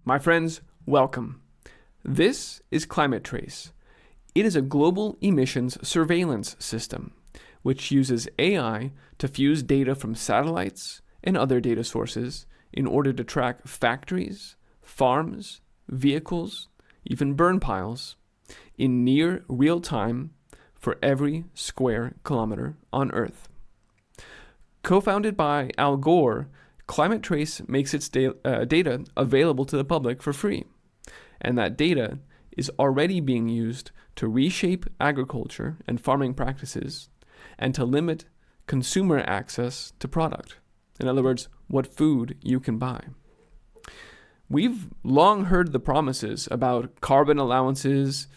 My friends, welcome. This is Climate Trace. It is a global emissions surveillance system, which uses AI to fuse data from satellites and other data sources in order to track factories, farms, vehicles, even burn piles, in near real time for every square kilometer on Earth. Co-founded by Al Gore, Climate Trace makes its data available to the public for free. And that data is already being used to reshape agriculture and farming practices and to limit consumer access to product. In other words, what food you can buy. We've long heard the promises about carbon allowances,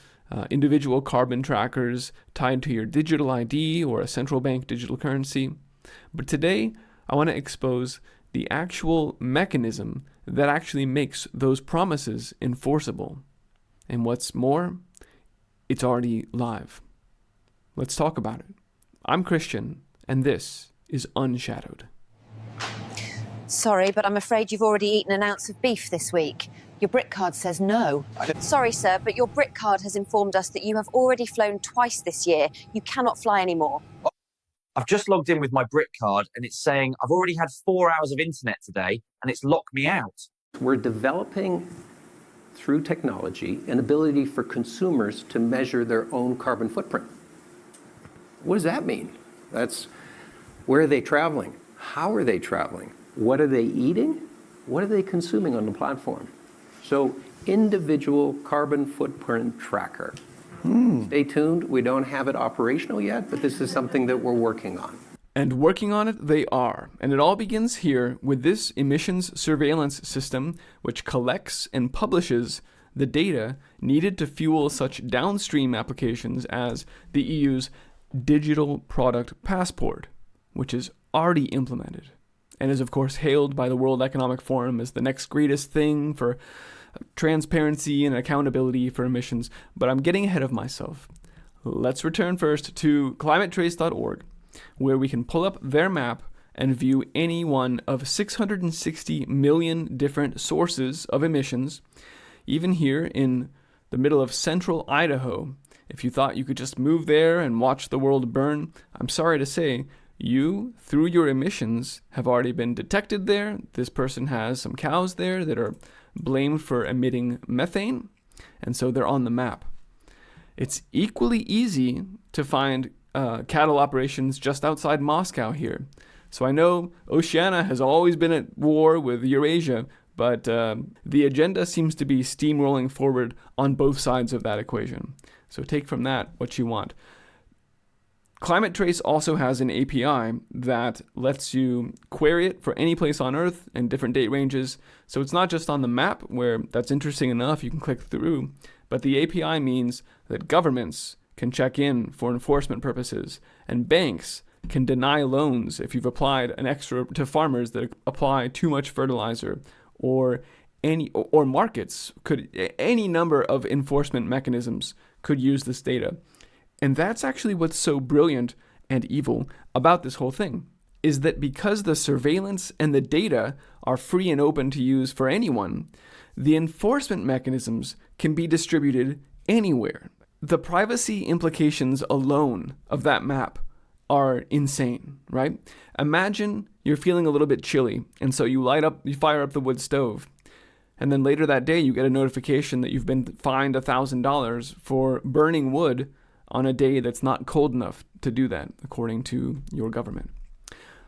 individual carbon trackers tied to your digital ID or a central bank digital currency. But today, I want to expose the actual mechanism that actually makes those promises enforceable. And what's more, it's already live. Let's talk about it. I'm Christian, and this is Unshadowed. Sorry, but I'm afraid you've already eaten an ounce of beef this week. Your BRIC card says no. Sorry, sir, but your BRIC card has informed us that you have already flown twice this year. You cannot fly anymore. I've just logged in with my BRIC card and it's saying I've already had 4 hours of internet today and it's locked me out. We're developing, through technology, an ability for consumers to measure their own carbon footprint. What does that mean? That's where are they traveling? How are they traveling? What are they eating? What are they consuming on the platform? So, individual carbon footprint tracker. Stay tuned. We don't have it operational yet, but this is something that we're working on. And working on it they are. And it all begins here with this emissions surveillance system, which collects and publishes the data needed to fuel such downstream applications as the EU's Digital Product Passport, which is already implemented and is of course hailed by the World Economic Forum as the next greatest thing for transparency and accountability for emissions. But I'm getting ahead of myself. Let's return first to climatetrace.org, where we can pull up their map and view any one of 660 million different sources of emissions. Even here in the middle of central Idaho, if you thought you could just move there and watch the world burn, I'm sorry to say, you, through your emissions, have already been detected there. This person has some cows there that are blamed for emitting methane, and so they're on the map. It's equally easy to find cattle operations just outside Moscow here. So I know Oceania has always been at war with Eurasia, but the agenda seems to be steamrolling forward on both sides of that equation. So take from that what you want. Climate Trace also has an API that lets you query it for any place on Earth and different date ranges. So it's not just on the map where that's interesting enough, you can click through, but the API means that governments can check in for enforcement purposes and banks can deny loans if you've applied an extra to farmers that apply too much fertilizer, or markets could, any number of enforcement mechanisms could use this data. And that's actually what's so brilliant and evil about this whole thing, is that because the surveillance and the data are free and open to use for anyone, the enforcement mechanisms can be distributed anywhere. The privacy implications alone of that map are insane, right? Imagine you're feeling a little bit chilly, and so you fire up the wood stove, and then later that day you get a notification that you've been fined $1,000 for burning wood on a day that's not cold enough to do that, according to your government.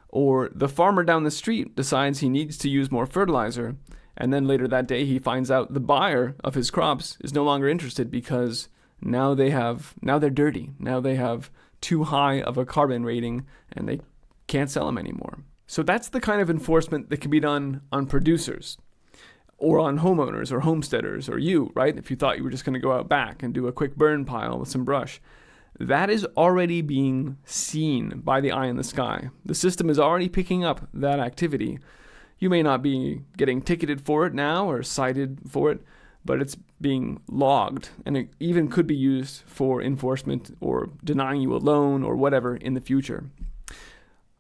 Or the farmer down the street decides he needs to use more fertilizer, and then later that day he finds out the buyer of his crops is no longer interested because now they're dirty. Now they have too high of a carbon rating and they can't sell them anymore. So that's the kind of enforcement that can be done on producers, or on homeowners or homesteaders or you, right? If you thought you were just going to go out back and do a quick burn pile with some brush. That is already being seen by the eye in the sky. The system is already picking up that activity. You may not be getting ticketed for it now or cited for it, but it's being logged, and it even could be used for enforcement or denying you a loan or whatever in the future.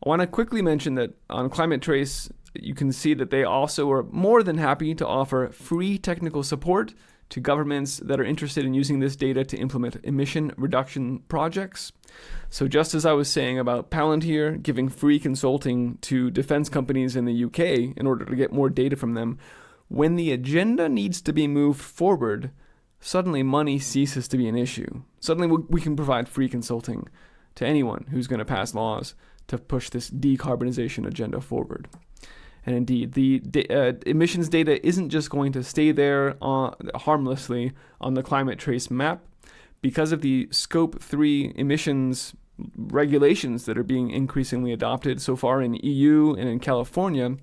I want to quickly mention that on Climate Trace, you can see that they also are more than happy to offer free technical support to governments that are interested in using this data to implement emission reduction projects. So just as I was saying about Palantir giving free consulting to defense companies in the UK in order to get more data from them, when the agenda needs to be moved forward, suddenly money ceases to be an issue. Suddenly we can provide free consulting to anyone who's going to pass laws to push this decarbonization agenda forward. And indeed, the emissions data isn't just going to stay there harmlessly on the climate trace map. Because of the Scope 3 emissions regulations that are being increasingly adopted so far in EU and in California,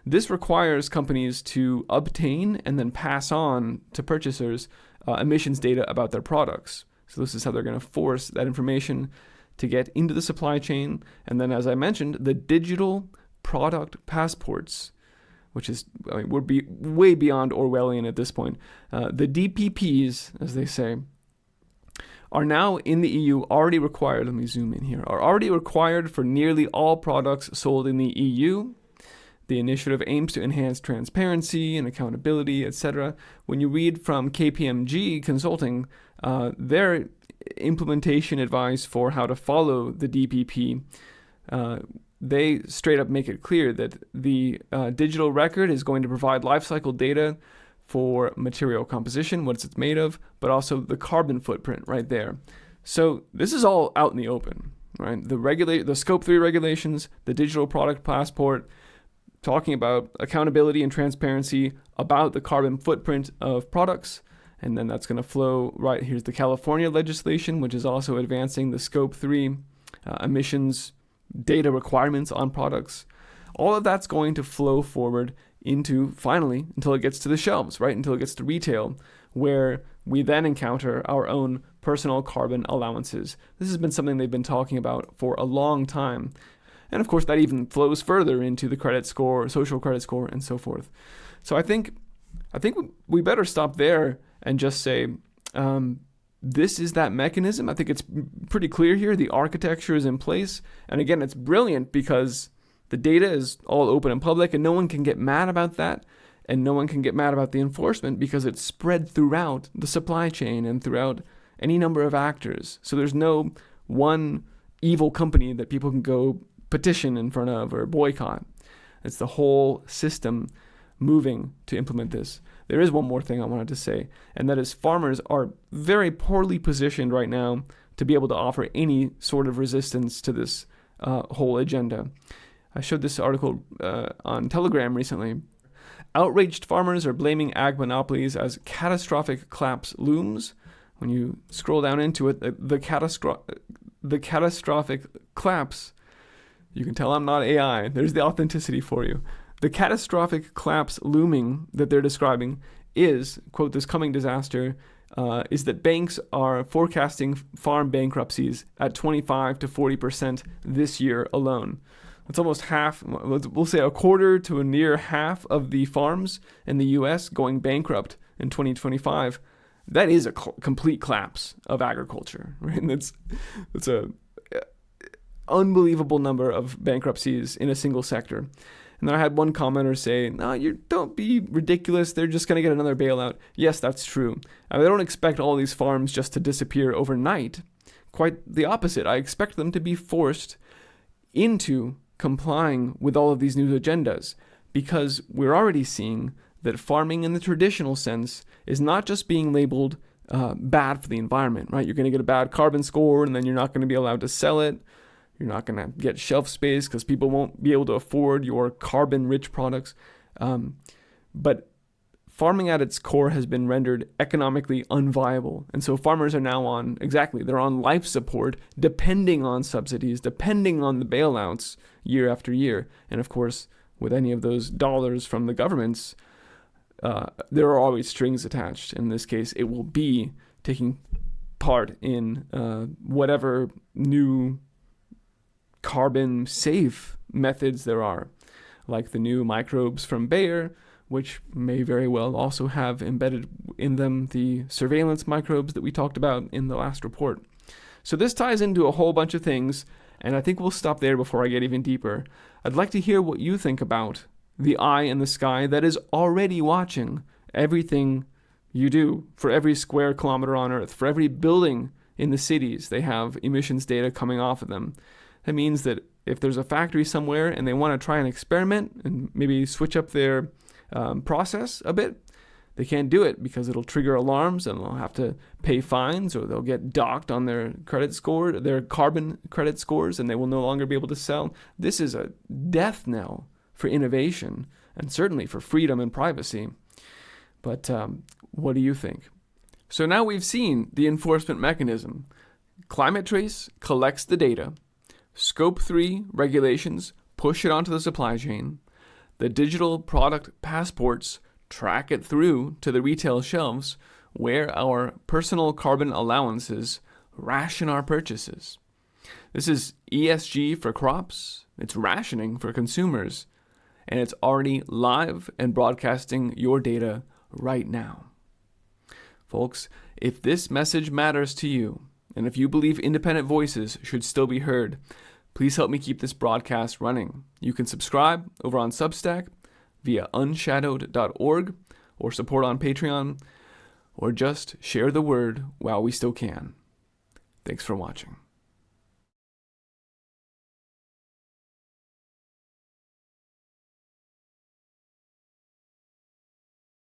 this requires companies to obtain and then pass on to purchasers emissions data about their products. So this is how they're going to force that information to get into the supply chain. And then, as I mentioned, the digital product passports, which is, we're way beyond Orwellian at this point. The DPPs, as they say, are now in the EU already required, let me zoom in here, are already required for nearly all products sold in the EU. The initiative aims to enhance transparency and accountability, etc. When you read from KPMG Consulting, their implementation advice for how to follow the DPP, they straight up make it clear that the digital record is going to provide lifecycle data for material composition, what it's made of, but also the carbon footprint right there. So this is all out in the open, right? The Scope 3 regulations, the digital product passport, talking about accountability and transparency about the carbon footprint of products. And then that's going to flow right. Here's the California legislation, which is also advancing the Scope 3 emissions data requirements on products. All of that's going to flow forward into, finally, until it gets to the shelves, right? Until it gets to retail, where we then encounter our own personal carbon allowances. This has been something they've been talking about for a long time. And of course, that even flows further into the credit score, social credit score, and so forth. So I think we better stop there and just say, this is that mechanism. I think it's pretty clear here. The architecture is in place. And again, it's brilliant because the data is all open and public, and no one can get mad about that. And no one can get mad about the enforcement because it's spread throughout the supply chain and throughout any number of actors. So there's no one evil company that people can go petition in front of or boycott. It's the whole system moving to implement this. There is one more thing I wanted to say, and that is farmers are very poorly positioned right now to be able to offer any sort of resistance to this whole agenda. I showed this article on Telegram recently. Outraged farmers are blaming ag monopolies as catastrophic collapse looms. When you scroll down into it, the catastrophic collapse, you can tell I'm not AI. There's the authenticity for you. The catastrophic collapse looming that they're describing is, quote, this coming disaster, is that banks are forecasting farm bankruptcies at 25 to 40% this year alone. That's almost half, we'll say a quarter to a near half of the farms in the US going bankrupt in 2025. That is a complete collapse of agriculture, right? And it's a unbelievable number of bankruptcies in a single sector. And then I had one commenter say, no, don't be ridiculous. They're just going to get another bailout. Yes, that's true. I don't expect all these farms just to disappear overnight. Quite the opposite. I expect them to be forced into complying with all of these new agendas, because we're already seeing that farming in the traditional sense is not just being labeled bad for the environment, right? You're going to get a bad carbon score, and then you're not going to be allowed to sell it. You're not going to get shelf space because people won't be able to afford your carbon-rich products. But farming at its core has been rendered economically unviable. And so farmers are now they're on life support, depending on subsidies, depending on the bailouts year after year. And of course, with any of those dollars from the governments, there are always strings attached. In this case, it will be taking part in whatever new carbon safe methods there are, like the new microbes from Bayer, which may very well also have embedded in them the surveillance microbes that we talked about in the last report. So this ties into a whole bunch of things, and I think we'll stop there before I get even deeper. I'd like to hear what you think about the eye in the sky that is already watching everything you do. For every square kilometer on Earth, for every building in the cities, they have emissions data coming off of them. That means that if there's a factory somewhere and they want to try an experiment and maybe switch up their process a bit, they can't do it because it'll trigger alarms and they'll have to pay fines, or they'll get docked on their credit score, their carbon credit scores, and they will no longer be able to sell. This is a death knell for innovation and certainly for freedom and privacy. But what do you think? So now we've seen the enforcement mechanism. Climate Trace collects the data. Scope 3 regulations push it onto the supply chain. The digital product passports track it through to the retail shelves where our personal carbon allowances ration our purchases. This is ESG for crops, it's rationing for consumers, and it's already live and broadcasting your data right now. Folks, if this message matters to you, and if you believe independent voices should still be heard, please help me keep this broadcast running. You can subscribe over on Substack via unshadowed.org, or support on Patreon, or just share the word while we still can. Thanks for watching.